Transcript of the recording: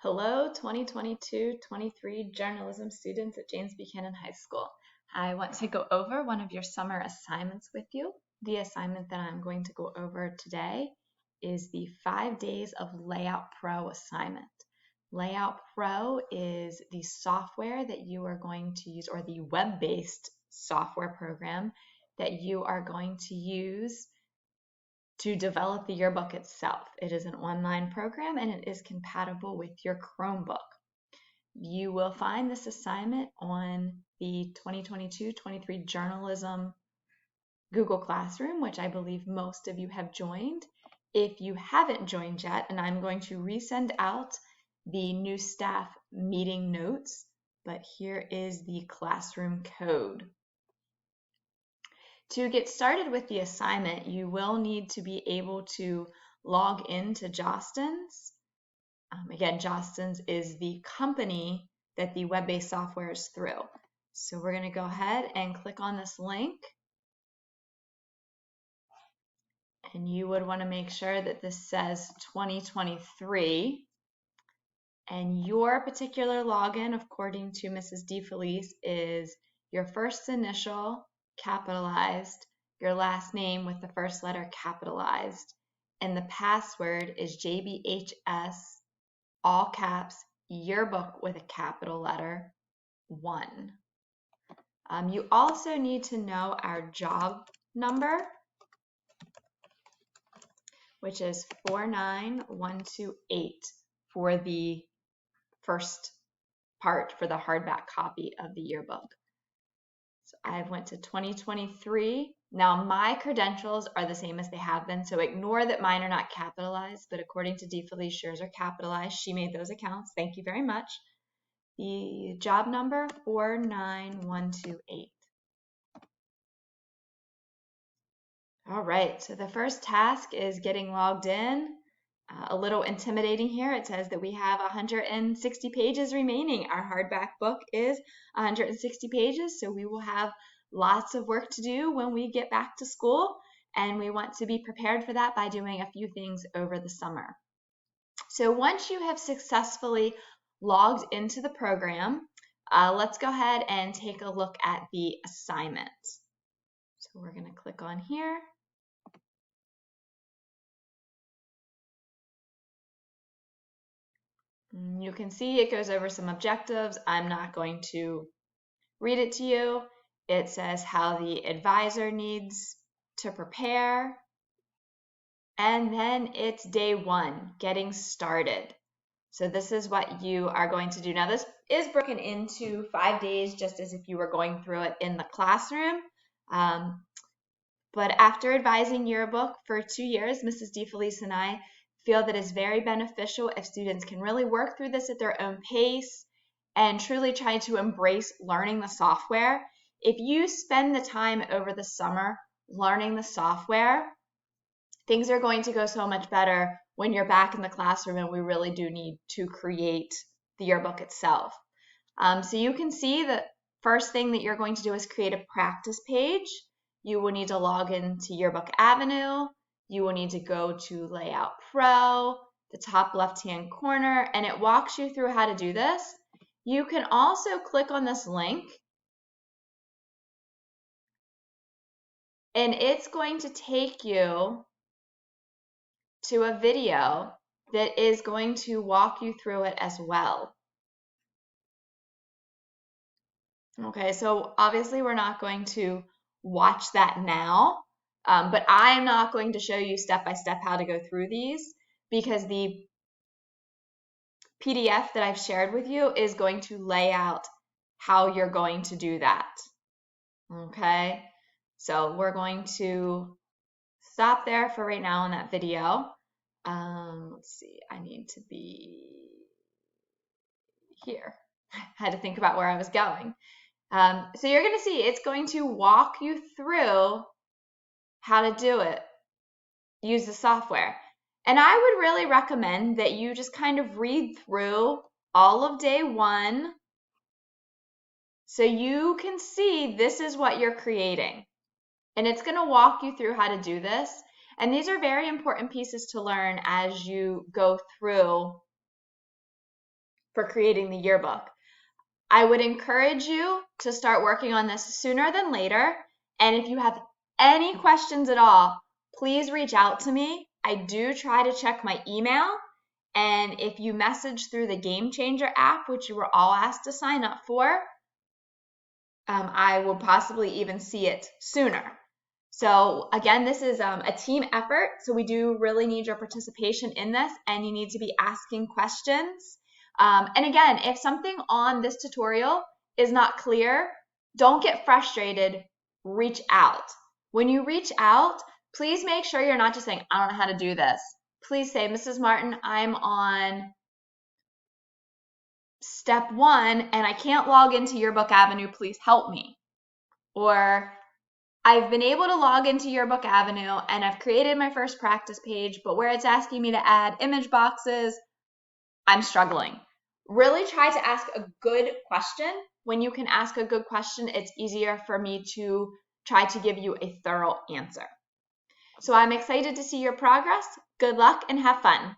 Hello, 2022-23 journalism students at James Buchanan High School. I want to go over one of your summer assignments with you. The assignment that I'm going to go over today is the 5 days of Layout Pro assignment. Layout Pro is the software that you are going to use, or the web-based software program that you are going to use to develop the yearbook itself. It is an online program and it is compatible with your Chromebook. You will find this assignment on the 2022-23 journalism Google Classroom, which I believe most of you have joined. If you haven't joined yet, and I'm going to resend out the new staff meeting notes, but here is the classroom code. To get started with the assignment, you will need to be able to log into Jostens. Again, Jostens is the company that the web-based software is through. So we're going to go ahead and click on this link. And you would want to make sure that this says 2023. And your particular login, according to Mrs. DeFelice, is your first initial capitalized, your last name with the first letter capitalized, and the password is JBHS, all caps, yearbook with a capital letter, 1. You also need to know our job number, which is 49128 for the first part for the hardback copy of the yearbook. So I went to 2023. Now my credentials are the same as they have been, so ignore that mine are not capitalized, but according to DeFelice, yours are capitalized. She made those accounts. Thank you very much. The job number 49128. All right, so the first task is getting logged in. A little intimidating here. It says that we have 160 pages remaining. Our hardback book is 160 pages, so we will have lots of work to do when we get back to school, and we want to be prepared for that by doing a few things over the summer. So once you have successfully logged into the program, let's go ahead and take a look at the assignment. So we're going to click on here. You can see it goes over some objectives. I'm not going to read it to you. It says how the advisor needs to prepare. And then it's day 1, getting started. So this is what you are going to do. Now this is broken into 5 days, just as if you were going through it in the classroom. But after advising yearbook for 2 years, Mrs. DeFelice and I feel that it's very beneficial if students can really work through this at their own pace and truly try to embrace learning the software. If you spend the time over the summer learning the software, things are going to go so much better when you're back in the classroom and we really do need to create the yearbook itself. So you can see the first thing that you're going to do is create a practice page. You will need to log into Yearbook Avenue. You will need to go to Layout Pro, the top left-hand corner, and it walks you through how to do this. You can also click on this link, and it's going to take you to a video that is going to walk you through it as well. Okay, so obviously we're not going to watch that now, but I'm not going to show you step-by-step how to go through these because the PDF that I've shared with you is going to lay out how you're going to do that. Okay, so we're going to stop there for right now in that video. Let's see, I need to be here. I had to think about where I was going. So you're going to see it's going to walk you through how to do it. Use the software. And I would really recommend that you just kind of read through all of day 1 so you can see this is what you're creating. And it's going to walk you through how to do this. And these are very important pieces to learn as you go through for creating the yearbook. I would encourage you to start working on this sooner than later. And if you have any questions at all, please reach out to me. I do try to check my email. And if you message through the Game Changer app, which you were all asked to sign up for, I will possibly even see it sooner. So again, this is a team effort. So we do really need your participation in this, and you need to be asking questions. And again, if something on this tutorial is not clear, don't get frustrated, reach out. When you reach out, please make sure you're not just saying, I don't know how to do this. Please say, Mrs. Martin, I'm on step 1 and I can't log into Yearbook Avenue, please help me. Or I've been able to log into Yearbook Avenue and I've created my first practice page, but where it's asking me to add image boxes, I'm struggling. Really try to ask a good question. When you can ask a good question, it's easier for me to try to give you a thorough answer. So I'm excited to see your progress. Good luck and have fun.